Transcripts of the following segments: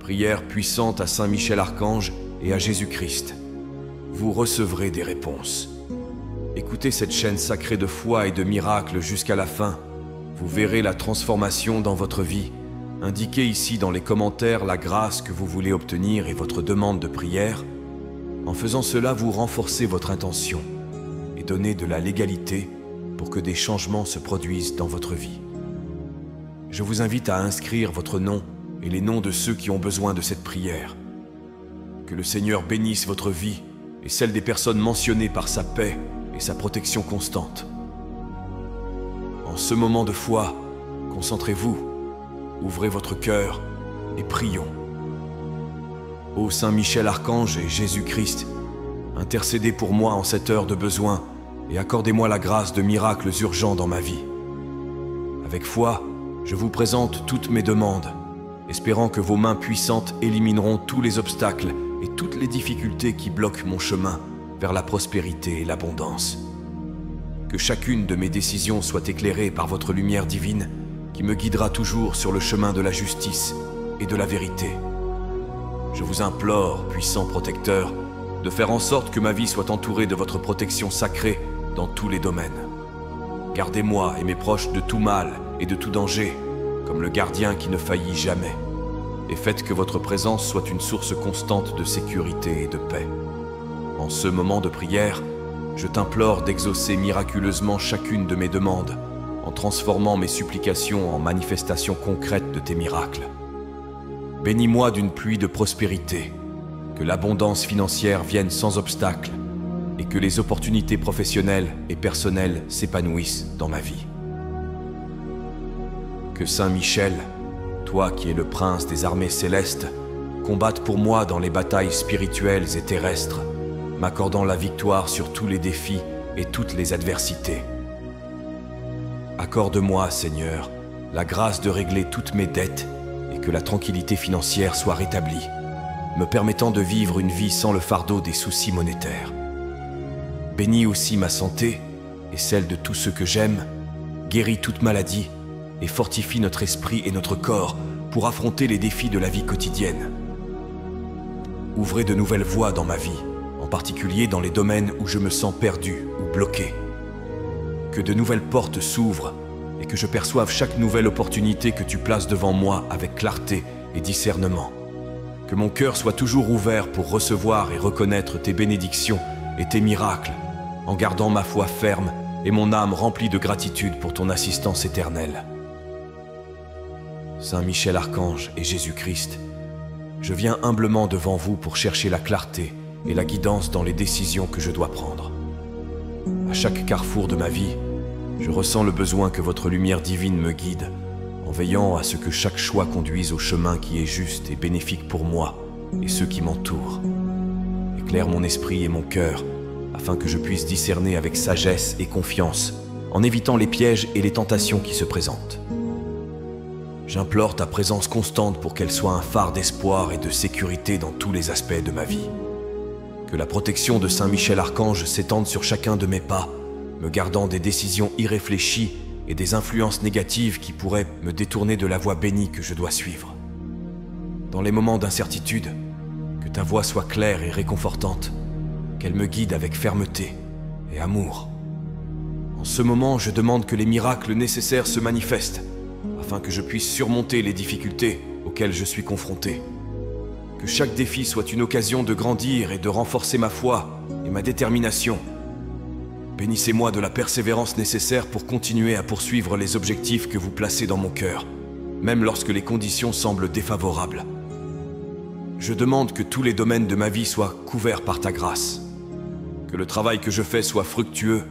Prière puissante à Saint Michel Archange et à Jésus-Christ. Vous recevrez des réponses. Écoutez cette chaîne sacrée de foi et de miracles jusqu'à la fin. Vous verrez la transformation dans votre vie. Indiquez ici dans les commentaires la grâce que vous voulez obtenir et votre demande de prière. En faisant cela, vous renforcez votre intention et donnez de la légalité pour que des changements se produisent dans votre vie. Je vous invite à inscrire votre nom et les noms de ceux qui ont besoin de cette prière. Que le Seigneur bénisse votre vie et celle des personnes mentionnées par sa paix et sa protection constante. En ce moment de foi, concentrez-vous, ouvrez votre cœur et prions. Ô Saint Michel Archange et Jésus-Christ, intercédez pour moi en cette heure de besoin et accordez-moi la grâce de miracles urgents dans ma vie. Avec foi, je vous présente toutes mes demandes, espérant que vos mains puissantes élimineront tous les obstacles et toutes les difficultés qui bloquent mon chemin vers la prospérité et l'abondance. Que chacune de mes décisions soit éclairée par votre lumière divine qui me guidera toujours sur le chemin de la justice et de la vérité. Je vous implore, puissant protecteur, de faire en sorte que ma vie soit entourée de votre protection sacrée dans tous les domaines. Gardez-moi et mes proches de tout mal et de tout danger, comme le gardien qui ne faillit jamais. Et faites que votre présence soit une source constante de sécurité et de paix. En ce moment de prière, je t'implore d'exaucer miraculeusement chacune de mes demandes, en transformant mes supplications en manifestations concrètes de tes miracles. Bénis-moi d'une pluie de prospérité, que l'abondance financière vienne sans obstacle, et que les opportunités professionnelles et personnelles s'épanouissent dans ma vie. Que Saint Michel, toi qui es le prince des armées célestes, combatte pour moi dans les batailles spirituelles et terrestres, m'accordant la victoire sur tous les défis et toutes les adversités. Accorde-moi, Seigneur, la grâce de régler toutes mes dettes et que la tranquillité financière soit rétablie, me permettant de vivre une vie sans le fardeau des soucis monétaires. Bénis aussi ma santé et celle de tous ceux que j'aime, guéris toute maladie et fortifie notre esprit et notre corps pour affronter les défis de la vie quotidienne. Ouvrez de nouvelles voies dans ma vie, en particulier dans les domaines où je me sens perdu ou bloqué. Que de nouvelles portes s'ouvrent et que je perçoive chaque nouvelle opportunité que tu places devant moi avec clarté et discernement. Que mon cœur soit toujours ouvert pour recevoir et reconnaître tes bénédictions et tes miracles, en gardant ma foi ferme et mon âme remplie de gratitude pour ton assistance éternelle. Saint Michel Archange et Jésus-Christ, je viens humblement devant vous pour chercher la clarté et la guidance dans les décisions que je dois prendre. À chaque carrefour de ma vie, je ressens le besoin que votre lumière divine me guide, en veillant à ce que chaque choix conduise au chemin qui est juste et bénéfique pour moi et ceux qui m'entourent. Éclaire mon esprit et mon cœur, afin que je puisse discerner avec sagesse et confiance, en évitant les pièges et les tentations qui se présentent. J'implore ta présence constante pour qu'elle soit un phare d'espoir et de sécurité dans tous les aspects de ma vie. Que la protection de Saint Michel Archange s'étende sur chacun de mes pas, me gardant des décisions irréfléchies et des influences négatives qui pourraient me détourner de la voie bénie que je dois suivre. Dans les moments d'incertitude, que ta voix soit claire et réconfortante, qu'elle me guide avec fermeté et amour. En ce moment, je demande que les miracles nécessaires se manifestent, afin que je puisse surmonter les difficultés auxquelles je suis confronté. Que chaque défi soit une occasion de grandir et de renforcer ma foi et ma détermination. Bénissez-moi de la persévérance nécessaire pour continuer à poursuivre les objectifs que vous placez dans mon cœur, même lorsque les conditions semblent défavorables. Je demande que tous les domaines de ma vie soient couverts par ta grâce, que le travail que je fais soit fructueux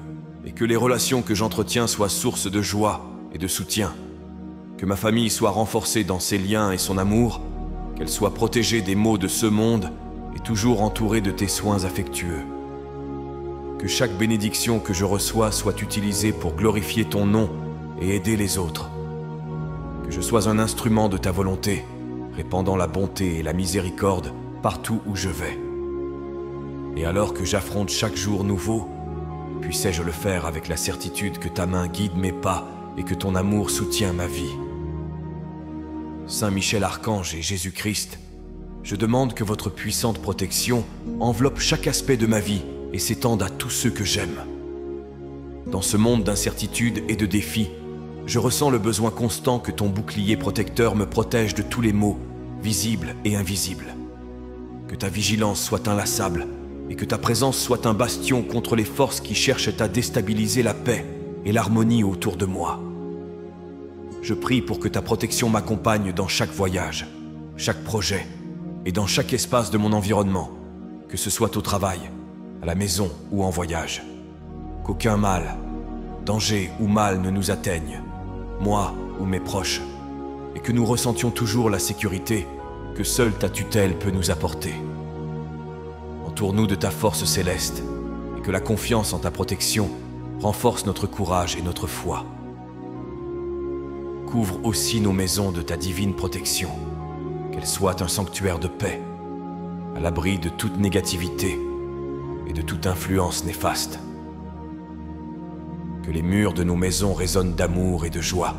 et que les relations que j'entretiens soient source de joie et de soutien, que ma famille soit renforcée dans ses liens et son amour, qu'elle soit protégée des maux de ce monde et toujours entourée de tes soins affectueux. Que chaque bénédiction que je reçois soit utilisée pour glorifier ton nom et aider les autres. Que je sois un instrument de ta volonté, répandant la bonté et la miséricorde partout où je vais. Et alors que j'affronte chaque jour nouveau, puissais-je le faire avec la certitude que ta main guide mes pas et que ton amour soutient ma vie. Saint Michel Archange et Jésus-Christ, Je demande que votre puissante protection enveloppe chaque aspect de ma vie et s'étende à tous ceux que j'aime. Dans ce monde d'incertitudes et de défis, je ressens le besoin constant que ton bouclier protecteur me protège de tous les maux, visibles et invisibles. Que ta vigilance soit inlassable et que ta présence soit un bastion contre les forces qui cherchent à déstabiliser la paix et l'harmonie autour de moi. Je prie pour que ta protection m'accompagne dans chaque voyage, chaque projet et dans chaque espace de mon environnement, que ce soit au travail, à la maison ou en voyage. Qu'aucun mal, danger ou mal ne nous atteigne, moi ou mes proches, et que nous ressentions toujours la sécurité que seule ta tutelle peut nous apporter. Entoure-nous de ta force céleste, et que la confiance en ta protection renforce notre courage et notre foi. Couvre aussi nos maisons de ta divine protection, qu'elles soient un sanctuaire de paix, à l'abri de toute négativité et de toute influence néfaste. Que les murs de nos maisons résonnent d'amour et de joie,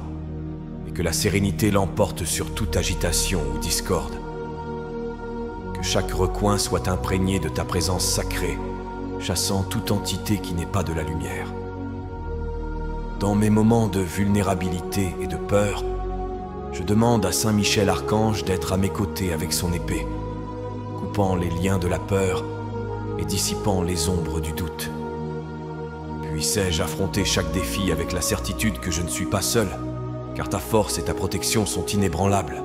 et que la sérénité l'emporte sur toute agitation ou discorde. Que chaque recoin soit imprégné de ta présence sacrée, chassant toute entité qui n'est pas de la lumière. Dans mes moments de vulnérabilité et de peur, je demande à Saint Michel Archange d'être à mes côtés avec son épée, coupant les liens de la peur et dissipant les ombres du doute. Puissais-je affronter chaque défi avec la certitude que je ne suis pas seul, car ta force et ta protection sont inébranlables.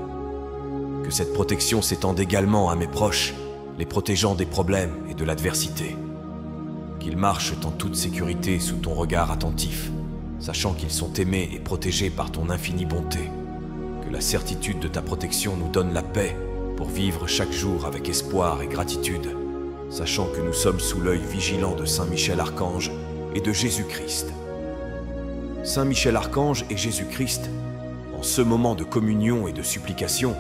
Que cette protection s'étende également à mes proches, les protégeant des problèmes et de l'adversité. Qu'ils marchent en toute sécurité sous ton regard attentif, sachant qu'ils sont aimés et protégés par ton infinie bonté. Que la certitude de ta protection nous donne la paix pour vivre chaque jour avec espoir et gratitude, sachant que nous sommes sous l'œil vigilant de Saint Michel Archange et de Jésus-Christ. Saint Michel Archange et Jésus-Christ, en ce moment de communion et de supplication,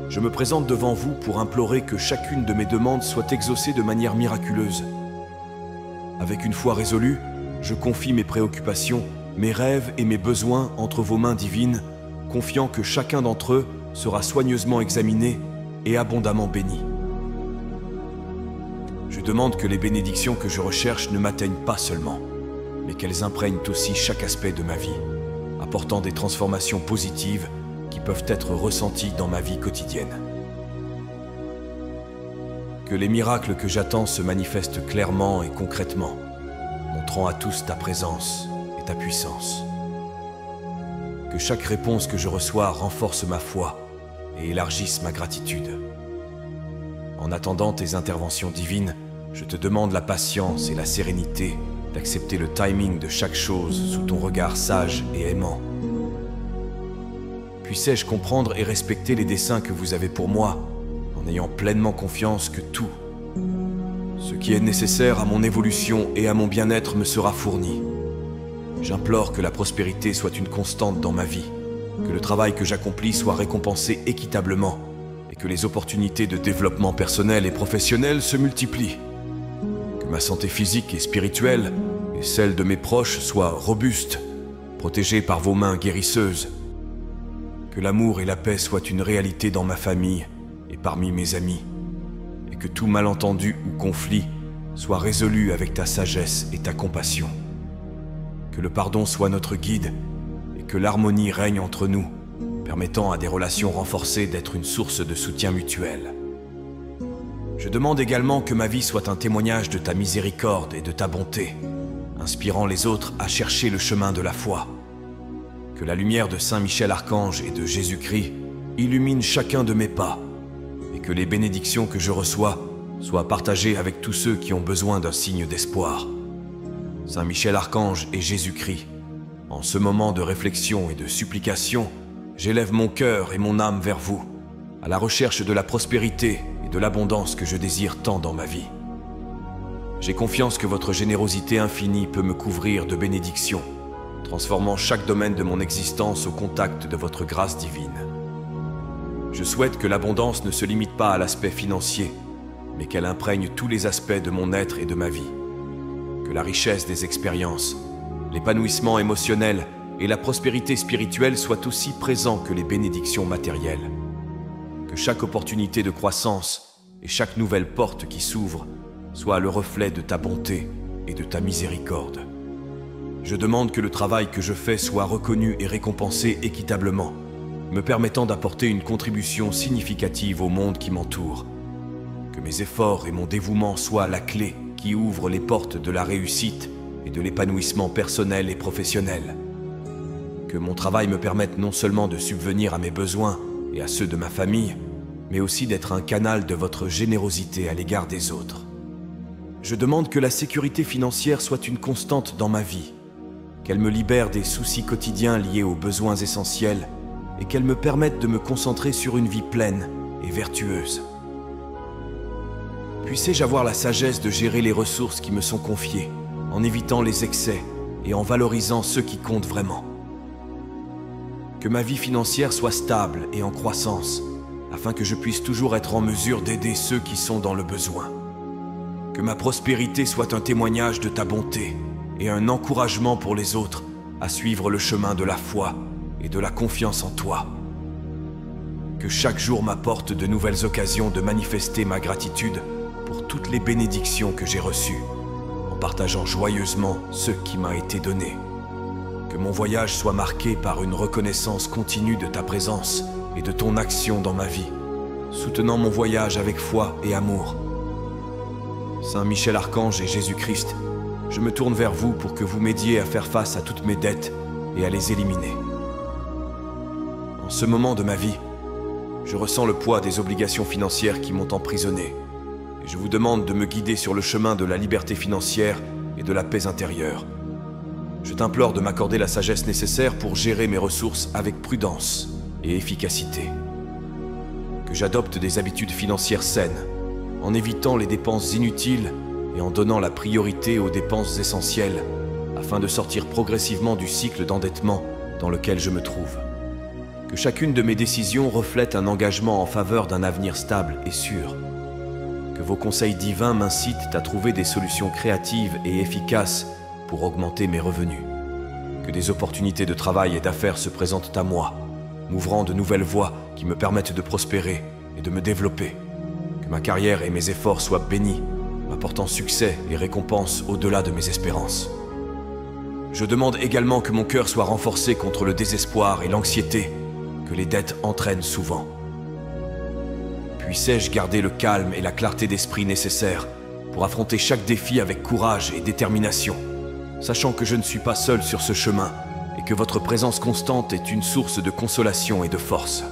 je me présente devant vous pour implorer que chacune de mes demandes soit exaucée de manière miraculeuse. Avec une foi résolue, je confie mes préoccupations, mes rêves et mes besoins entre vos mains divines, confiant que chacun d'entre eux sera soigneusement examiné et abondamment béni. Je demande que les bénédictions que je recherche ne m'atteignent pas seulement, mais qu'elles imprègnent aussi chaque aspect de ma vie, apportant des transformations positives qui peuvent être ressenties dans ma vie quotidienne. Que les miracles que j'attends se manifestent clairement et concrètement, montrant à tous ta présence et ta puissance. Que chaque réponse que je reçois renforce ma foi et élargisse ma gratitude. En attendant tes interventions divines, je te demande la patience et la sérénité d'accepter le timing de chaque chose sous ton regard sage et aimant. Puissais-je comprendre et respecter les desseins que vous avez pour moi, en ayant pleinement confiance que tout, ce qui est nécessaire à mon évolution et à mon bien-être me sera fourni. J'implore que la prospérité soit une constante dans ma vie, que le travail que j'accomplis soit récompensé équitablement, et que les opportunités de développement personnel et professionnel se multiplient. Que ma santé physique et spirituelle, et celle de mes proches, soient robustes, protégées par vos mains guérisseuses. Que l'amour et la paix soient une réalité dans ma famille et parmi mes amis, et que tout malentendu ou conflit soit résolu avec ta sagesse et ta compassion. Que le pardon soit notre guide, et que l'harmonie règne entre nous, permettant à des relations renforcées d'être une source de soutien mutuel. Je demande également que ma vie soit un témoignage de ta miséricorde et de ta bonté, inspirant les autres à chercher le chemin de la foi. Que la lumière de Saint Michel Archange et de Jésus-Christ illumine chacun de mes pas, et que les bénédictions que je reçois soient partagées avec tous ceux qui ont besoin d'un signe d'espoir. Saint Michel Archange et Jésus-Christ, en ce moment de réflexion et de supplication, j'élève mon cœur et mon âme vers vous, à la recherche de la prospérité et de l'abondance que je désire tant dans ma vie. J'ai confiance que votre générosité infinie peut me couvrir de bénédictions, transformant chaque domaine de mon existence au contact de votre grâce divine. Je souhaite que l'abondance ne se limite pas à l'aspect financier, mais qu'elle imprègne tous les aspects de mon être et de ma vie. Que la richesse des expériences, l'épanouissement émotionnel et la prospérité spirituelle soient aussi présents que les bénédictions matérielles. Que chaque opportunité de croissance et chaque nouvelle porte qui s'ouvre soit le reflet de ta bonté et de ta miséricorde. Je demande que le travail que je fais soit reconnu et récompensé équitablement, me permettant d'apporter une contribution significative au monde qui m'entoure. Que mes efforts et mon dévouement soient la clé qui ouvre les portes de la réussite et de l'épanouissement personnel et professionnel. Que mon travail me permette non seulement de subvenir à mes besoins et à ceux de ma famille, mais aussi d'être un canal de votre générosité à l'égard des autres. Je demande que la sécurité financière soit une constante dans ma vie, qu'elle me libère des soucis quotidiens liés aux besoins essentiels et qu'elle me permette de me concentrer sur une vie pleine et vertueuse. Puissé-je avoir la sagesse de gérer les ressources qui me sont confiées, en évitant les excès et en valorisant ceux qui comptent vraiment. Que ma vie financière soit stable et en croissance, afin que je puisse toujours être en mesure d'aider ceux qui sont dans le besoin. Que ma prospérité soit un témoignage de ta bonté et un encouragement pour les autres à suivre le chemin de la foi et de la confiance en toi. Que chaque jour m'apporte de nouvelles occasions de manifester ma gratitude pour toutes les bénédictions que j'ai reçues, en partageant joyeusement ce qui m'a été donné. Que mon voyage soit marqué par une reconnaissance continue de ta présence et de ton action dans ma vie, soutenant mon voyage avec foi et amour. Saint Michel Archange et Jésus-Christ, je me tourne vers vous pour que vous m'aidiez à faire face à toutes mes dettes et à les éliminer. En ce moment de ma vie, je ressens le poids des obligations financières qui m'ont emprisonné, et je vous demande de me guider sur le chemin de la liberté financière et de la paix intérieure. Je t'implore de m'accorder la sagesse nécessaire pour gérer mes ressources avec prudence et efficacité. Que j'adopte des habitudes financières saines, en évitant les dépenses inutiles et en donnant la priorité aux dépenses essentielles, afin de sortir progressivement du cycle d'endettement dans lequel je me trouve. Que chacune de mes décisions reflète un engagement en faveur d'un avenir stable et sûr. Que vos conseils divins m'incitent à trouver des solutions créatives et efficaces pour augmenter mes revenus. Que des opportunités de travail et d'affaires se présentent à moi, m'ouvrant de nouvelles voies qui me permettent de prospérer et de me développer. Que ma carrière et mes efforts soient bénis, m'apportant succès et récompenses au-delà de mes espérances. Je demande également que mon cœur soit renforcé contre le désespoir et l'anxiété que les dettes entraînent souvent. Puissais-je garder le calme et la clarté d'esprit nécessaires pour affronter chaque défi avec courage et détermination, sachant que je ne suis pas seul sur ce chemin et que votre présence constante est une source de consolation et de force.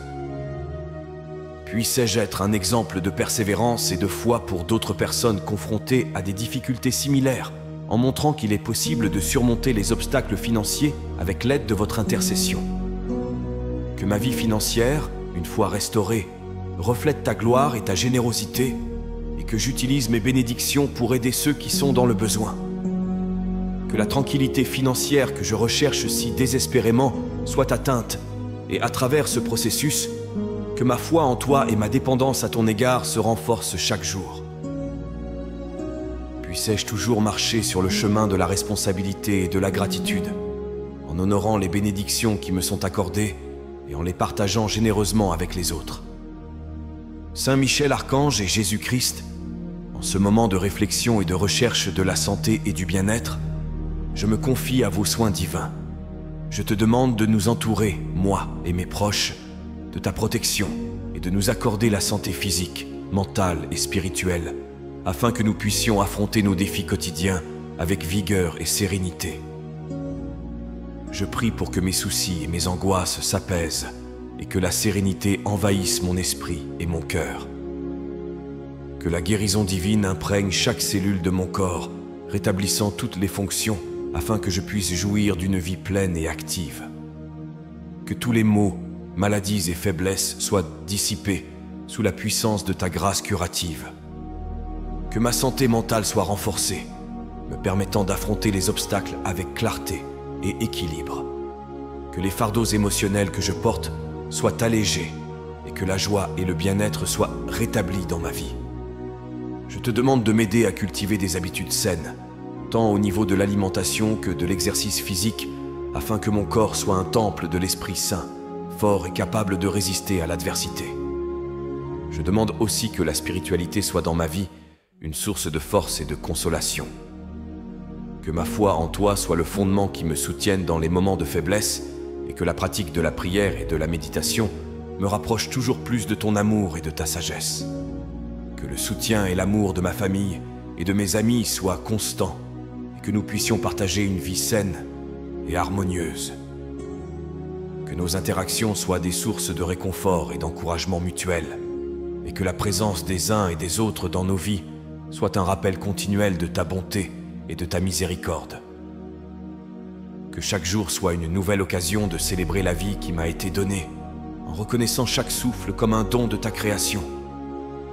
Puissais-je être un exemple de persévérance et de foi pour d'autres personnes confrontées à des difficultés similaires, en montrant qu'il est possible de surmonter les obstacles financiers avec l'aide de votre intercession. Que ma vie financière, une fois restaurée, reflète ta gloire et ta générosité, et que j'utilise mes bénédictions pour aider ceux qui sont dans le besoin. Que la tranquillité financière que je recherche si désespérément soit atteinte, et à travers ce processus, que ma foi en toi et ma dépendance à ton égard se renforcent chaque jour. Puissais-je toujours marcher sur le chemin de la responsabilité et de la gratitude, en honorant les bénédictions qui me sont accordées et en les partageant généreusement avec les autres. Saint Michel Archange et Jésus-Christ, en ce moment de réflexion et de recherche de la santé et du bien-être, je me confie à vos soins divins. Je te demande de nous entourer, moi et mes proches, de ta protection et de nous accorder la santé physique, mentale et spirituelle, afin que nous puissions affronter nos défis quotidiens avec vigueur et sérénité. Je prie pour que mes soucis et mes angoisses s'apaisent et que la sérénité envahisse mon esprit et mon cœur. Que la guérison divine imprègne chaque cellule de mon corps, rétablissant toutes les fonctions afin que je puisse jouir d'une vie pleine et active. Que tous les maux, maladies et faiblesses soient dissipés sous la puissance de ta grâce curative. Que ma santé mentale soit renforcée, me permettant d'affronter les obstacles avec clarté et équilibre. Que les fardeaux émotionnels que je porte soient allégés et que la joie et le bien-être soient rétablis dans ma vie. Je te demande de m'aider à cultiver des habitudes saines, tant au niveau de l'alimentation que de l'exercice physique, afin que mon corps soit un temple de l'Esprit Saint, fort et capable de résister à l'adversité. Je demande aussi que la spiritualité soit dans ma vie une source de force et de consolation. Que ma foi en toi soit le fondement qui me soutienne dans les moments de faiblesse et que la pratique de la prière et de la méditation me rapproche toujours plus de ton amour et de ta sagesse. Que le soutien et l'amour de ma famille et de mes amis soient constants et que nous puissions partager une vie saine et harmonieuse. Que nos interactions soient des sources de réconfort et d'encouragement mutuel et que la présence des uns et des autres dans nos vies soit un rappel continuel de ta bonté et de ta miséricorde. Que chaque jour soit une nouvelle occasion de célébrer la vie qui m'a été donnée, en reconnaissant chaque souffle comme un don de ta création.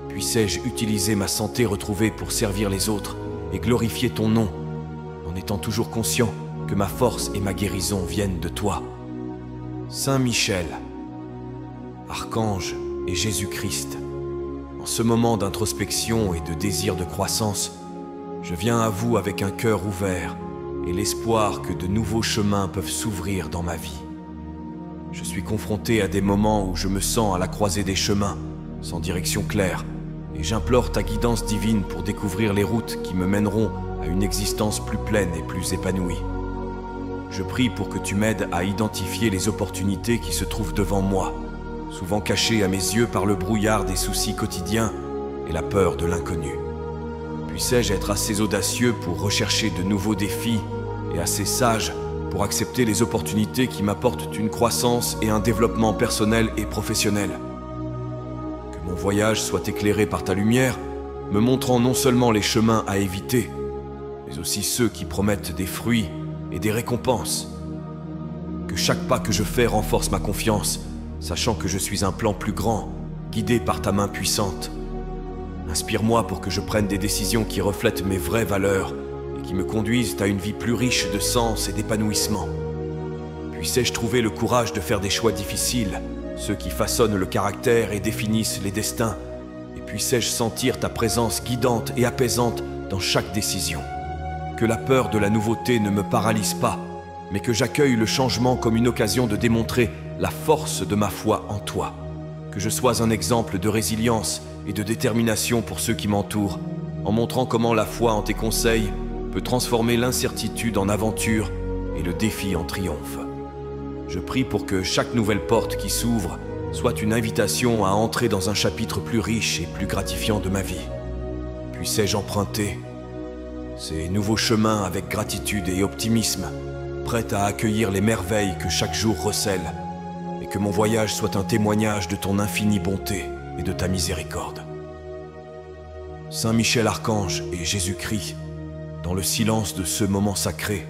Puissais-je utiliser ma santé retrouvée pour servir les autres et glorifier ton nom, en étant toujours conscient que ma force et ma guérison viennent de toi. Saint Michel, Archange et Jésus-Christ, en ce moment d'introspection et de désir de croissance, je viens à vous avec un cœur ouvert et l'espoir que de nouveaux chemins peuvent s'ouvrir dans ma vie. Je suis confronté à des moments où je me sens à la croisée des chemins, sans direction claire, et j'implore ta guidance divine pour découvrir les routes qui me mèneront à une existence plus pleine et plus épanouie. Je prie pour que tu m'aides à identifier les opportunités qui se trouvent devant moi, souvent cachées à mes yeux par le brouillard des soucis quotidiens et la peur de l'inconnu. Puissais-je être assez audacieux pour rechercher de nouveaux défis et assez sage pour accepter les opportunités qui m'apportent une croissance et un développement personnel et professionnel. Que mon voyage soit éclairé par ta lumière, me montrant non seulement les chemins à éviter, mais aussi ceux qui promettent des fruits et des récompenses. Que chaque pas que je fais renforce ma confiance, sachant que je suis un plan plus grand, guidé par ta main puissante. Inspire-moi pour que je prenne des décisions qui reflètent mes vraies valeurs et qui me conduisent à une vie plus riche de sens et d'épanouissement. Puissais-je trouver le courage de faire des choix difficiles, ceux qui façonnent le caractère et définissent les destins, et puissais-je sentir ta présence guidante et apaisante dans chaque décision. Que la peur de la nouveauté ne me paralyse pas, mais que j'accueille le changement comme une occasion de démontrer la force de ma foi en toi. Que je sois un exemple de résilience et de détermination pour ceux qui m'entourent, en montrant comment la foi en tes conseils peut transformer l'incertitude en aventure et le défi en triomphe. Je prie pour que chaque nouvelle porte qui s'ouvre soit une invitation à entrer dans un chapitre plus riche et plus gratifiant de ma vie. Puissais-je emprunter ces nouveaux chemins avec gratitude et optimisme, prêt à accueillir les merveilles que chaque jour recèle, et que mon voyage soit un témoignage de ton infinie bonté et de ta miséricorde. Saint Michel Archange et Jésus-Christ, dans le silence de ce moment sacré,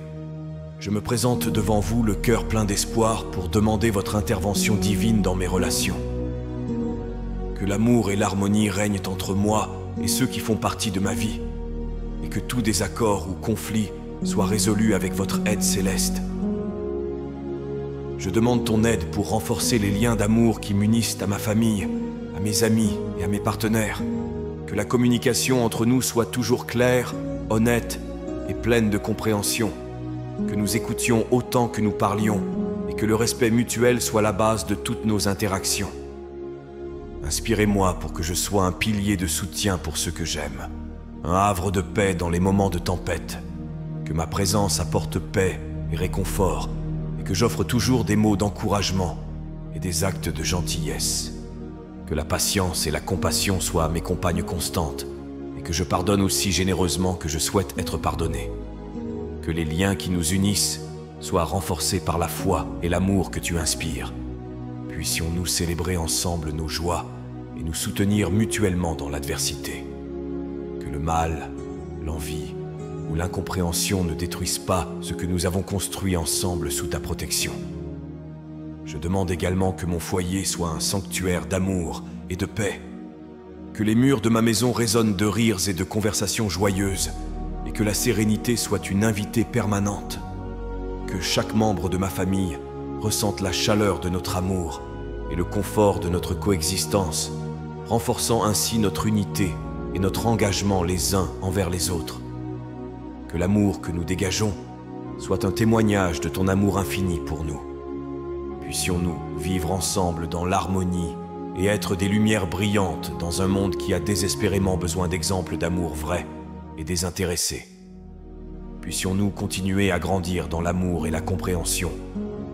je me présente devant vous le cœur plein d'espoir pour demander votre intervention divine dans mes relations. Que l'amour et l'harmonie règnent entre moi et ceux qui font partie de ma vie, et que tout désaccord ou conflit soit résolu avec votre aide céleste. Je demande ton aide pour renforcer les liens d'amour qui m'unissent à ma famille, à mes amis et à mes partenaires. Que la communication entre nous soit toujours claire, honnête et pleine de compréhension. Que nous écoutions autant que nous parlions et que le respect mutuel soit la base de toutes nos interactions. Inspirez-moi pour que je sois un pilier de soutien pour ceux que j'aime, un havre de paix dans les moments de tempête. Que ma présence apporte paix et réconfort et que j'offre toujours des mots d'encouragement et des actes de gentillesse. Que la patience et la compassion soient mes compagnes constantes et que je pardonne aussi généreusement que je souhaite être pardonné. Que les liens qui nous unissent soient renforcés par la foi et l'amour que tu inspires. Puissions-nous célébrer ensemble nos joies et nous soutenir mutuellement dans l'adversité. Que le mal, l'envie ou l'incompréhension ne détruisent pas ce que nous avons construit ensemble sous ta protection. Je demande également que mon foyer soit un sanctuaire d'amour et de paix. Que les murs de ma maison résonnent de rires et de conversations joyeuses et que la sérénité soit une invitée permanente. Que chaque membre de ma famille ressente la chaleur de notre amour et le confort de notre coexistence, renforçant ainsi notre unité et notre engagement les uns envers les autres. Que l'amour que nous dégageons soit un témoignage de ton amour infini pour nous. Puissions-nous vivre ensemble dans l'harmonie et être des lumières brillantes dans un monde qui a désespérément besoin d'exemples d'amour vrai et désintéressé. Puissions-nous continuer à grandir dans l'amour et la compréhension,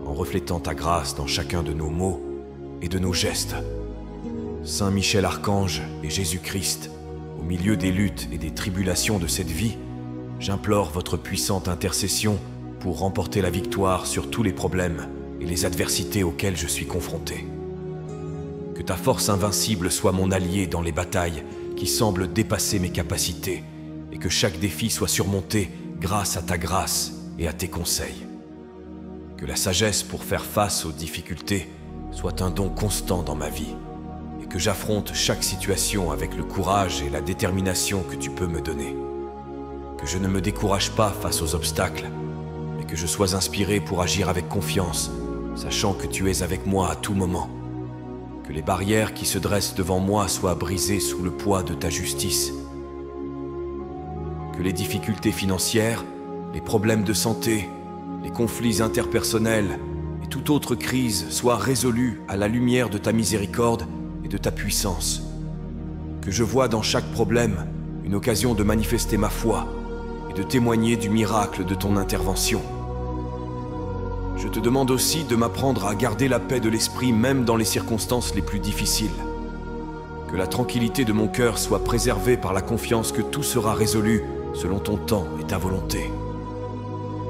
en reflétant ta grâce dans chacun de nos mots et de nos gestes. Saint Michel Archange et Jésus-Christ, au milieu des luttes et des tribulations de cette vie, j'implore votre puissante intercession pour remporter la victoire sur tous les problèmes et les adversités auxquelles je suis confronté. Que ta force invincible soit mon allié dans les batailles qui semblent dépasser mes capacités et que chaque défi soit surmonté grâce à ta grâce et à tes conseils. Que la sagesse pour faire face aux difficultés soit un don constant dans ma vie et que j'affronte chaque situation avec le courage et la détermination que tu peux me donner. Que je ne me décourage pas face aux obstacles, mais que je sois inspiré pour agir avec confiance, sachant que tu es avec moi à tout moment. Que les barrières qui se dressent devant moi soient brisées sous le poids de ta justice. Que les difficultés financières, les problèmes de santé, les conflits interpersonnels et toute autre crise soient résolus à la lumière de ta miséricorde et de ta puissance. Que je vois dans chaque problème une occasion de manifester ma foi et de témoigner du miracle de ton intervention. Je te demande aussi de m'apprendre à garder la paix de l'esprit même dans les circonstances les plus difficiles. Que la tranquillité de mon cœur soit préservée par la confiance que tout sera résolu selon ton temps et ta volonté.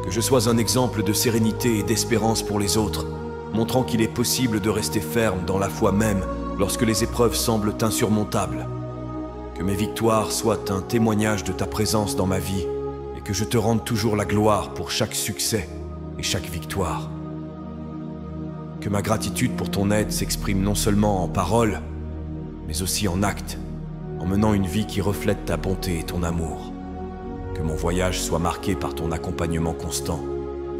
Que je sois un exemple de sérénité et d'espérance pour les autres, montrant qu'il est possible de rester ferme dans la foi même lorsque les épreuves semblent insurmontables. Que mes victoires soient un témoignage de ta présence dans ma vie et que je te rende toujours la gloire pour chaque succès et chaque victoire. Que ma gratitude pour ton aide s'exprime non seulement en paroles, mais aussi en actes, en menant une vie qui reflète ta bonté et ton amour. Que mon voyage soit marqué par ton accompagnement constant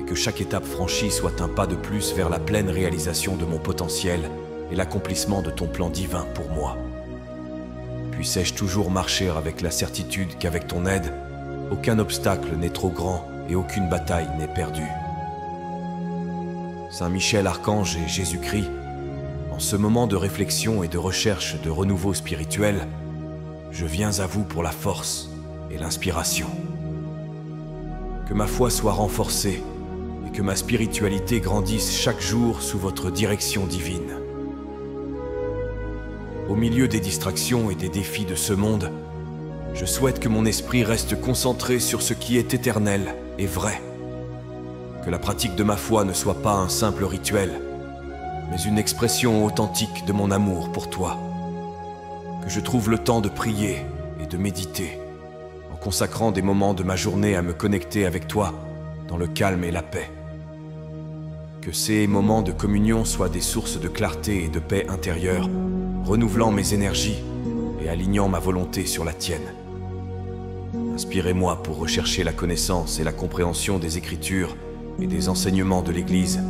et que chaque étape franchie soit un pas de plus vers la pleine réalisation de mon potentiel et l'accomplissement de ton plan divin pour moi. Puissais-je toujours marcher avec la certitude qu'avec ton aide, aucun obstacle n'est trop grand et aucune bataille n'est perdue. Saint Michel Archange et Jésus-Christ, en ce moment de réflexion et de recherche de renouveau spirituel, je viens à vous pour la force et l'inspiration. Que ma foi soit renforcée et que ma spiritualité grandisse chaque jour sous votre direction divine. Au milieu des distractions et des défis de ce monde, je souhaite que mon esprit reste concentré sur ce qui est éternel et vrai. Que la pratique de ma foi ne soit pas un simple rituel, mais une expression authentique de mon amour pour toi. Que je trouve le temps de prier et de méditer, en consacrant des moments de ma journée à me connecter avec toi dans le calme et la paix. Que ces moments de communion soient des sources de clarté et de paix intérieure, renouvelant mes énergies et alignant ma volonté sur la tienne. Inspirez-moi pour rechercher la connaissance et la compréhension des Écritures et des enseignements de l'Église,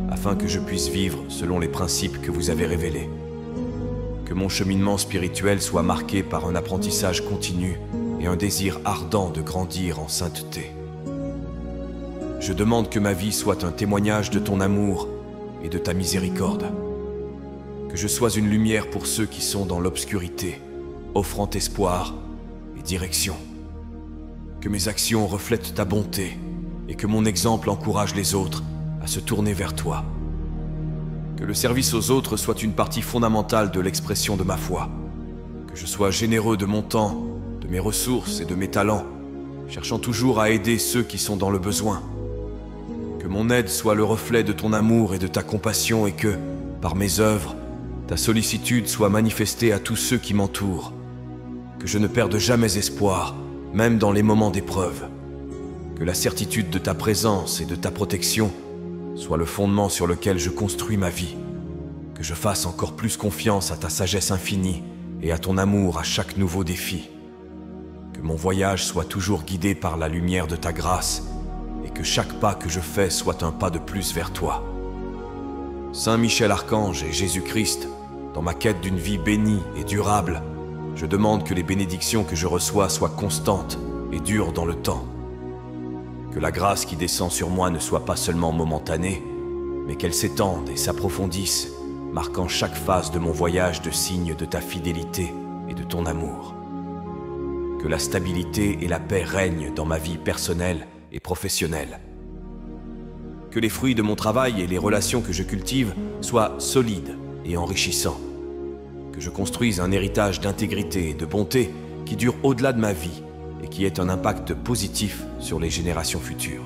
afin que je puisse vivre selon les principes que vous avez révélés. Que mon cheminement spirituel soit marqué par un apprentissage continu et un désir ardent de grandir en sainteté. Je demande que ma vie soit un témoignage de ton amour et de ta miséricorde. Que je sois une lumière pour ceux qui sont dans l'obscurité, offrant espoir et direction. Que mes actions reflètent ta bonté et que mon exemple encourage les autres à se tourner vers toi. Que le service aux autres soit une partie fondamentale de l'expression de ma foi. Que je sois généreux de mon temps, de mes ressources et de mes talents, cherchant toujours à aider ceux qui sont dans le besoin. Que mon aide soit le reflet de ton amour et de ta compassion et que, par mes œuvres, ta sollicitude soit manifestée à tous ceux qui m'entourent. Que je ne perde jamais espoir, même dans les moments d'épreuve. Que la certitude de ta présence et de ta protection soit le fondement sur lequel je construis ma vie. Que je fasse encore plus confiance à ta sagesse infinie et à ton amour à chaque nouveau défi. Que mon voyage soit toujours guidé par la lumière de ta grâce et que chaque pas que je fais soit un pas de plus vers toi. Saint Michel Archange et Jésus-Christ, dans ma quête d'une vie bénie et durable, je demande que les bénédictions que je reçois soient constantes et durent dans le temps. Que la grâce qui descend sur moi ne soit pas seulement momentanée, mais qu'elle s'étende et s'approfondisse marquant chaque phase de mon voyage de signes de ta fidélité et de ton amour. Que la stabilité et la paix règnent dans ma vie personnelle et professionnelle. Que les fruits de mon travail et les relations que je cultive soient solides et enrichissants. Que je construise un héritage d'intégrité et de bonté qui dure au-delà de ma vie et qui ait un impact positif sur les générations futures.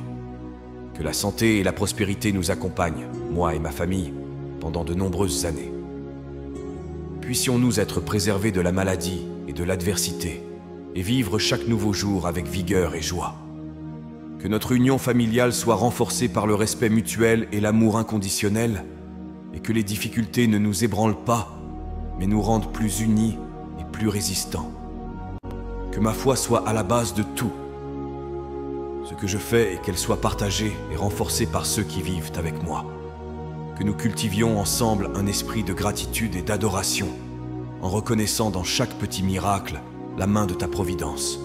Que la santé et la prospérité nous accompagnent, moi et ma famille, pendant de nombreuses années. Puissions-nous être préservés de la maladie et de l'adversité et vivre chaque nouveau jour avec vigueur et joie. Que notre union familiale soit renforcée par le respect mutuel et l'amour inconditionnel, et que les difficultés ne nous ébranlent pas, mais nous rendent plus unis et plus résistants. Que ma foi soit à la base de tout. Ce que je fais et qu'elle soit partagée et renforcée par ceux qui vivent avec moi. Que nous cultivions ensemble un esprit de gratitude et d'adoration, en reconnaissant dans chaque petit miracle la main de ta providence.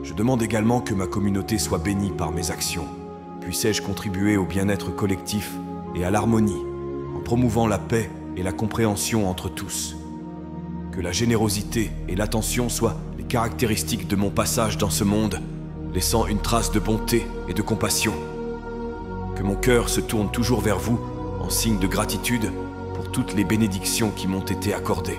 Je demande également que ma communauté soit bénie par mes actions. Puissais-je contribuer au bien-être collectif et à l'harmonie, en promouvant la paix et la compréhension entre tous. Que la générosité et l'attention soient les caractéristiques de mon passage dans ce monde, laissant une trace de bonté et de compassion. Que mon cœur se tourne toujours vers vous, en signe de gratitude pour toutes les bénédictions qui m'ont été accordées.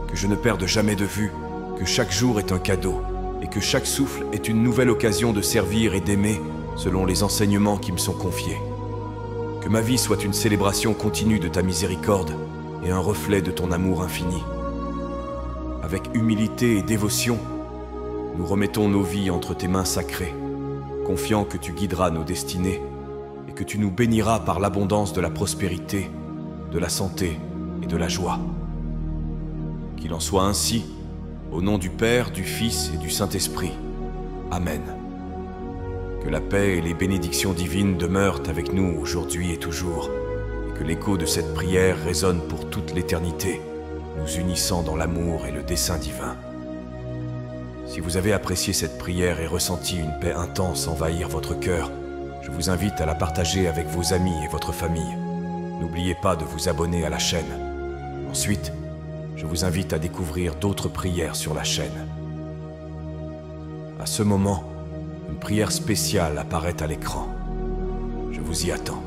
Que je ne perde jamais de vue que chaque jour est un cadeau et que chaque souffle est une nouvelle occasion de servir et d'aimer selon les enseignements qui me sont confiés. Que ma vie soit une célébration continue de ta miséricorde et un reflet de ton amour infini. Avec humilité et dévotion, nous remettons nos vies entre tes mains sacrées, confiant que tu guideras nos destinées et que tu nous béniras par l'abondance de la prospérité, de la santé et de la joie. Qu'il en soit ainsi, au nom du Père, du Fils et du Saint-Esprit. Amen. Que la paix et les bénédictions divines demeurent avec nous aujourd'hui et toujours, et que l'écho de cette prière résonne pour toute l'éternité, nous unissant dans l'amour et le dessein divin. Si vous avez apprécié cette prière et ressenti une paix intense envahir votre cœur, je vous invite à la partager avec vos amis et votre famille. N'oubliez pas de vous abonner à la chaîne. Ensuite, je vous invite à découvrir d'autres prières sur la chaîne. À ce moment, une prière spéciale apparaît à l'écran. Je vous y attends.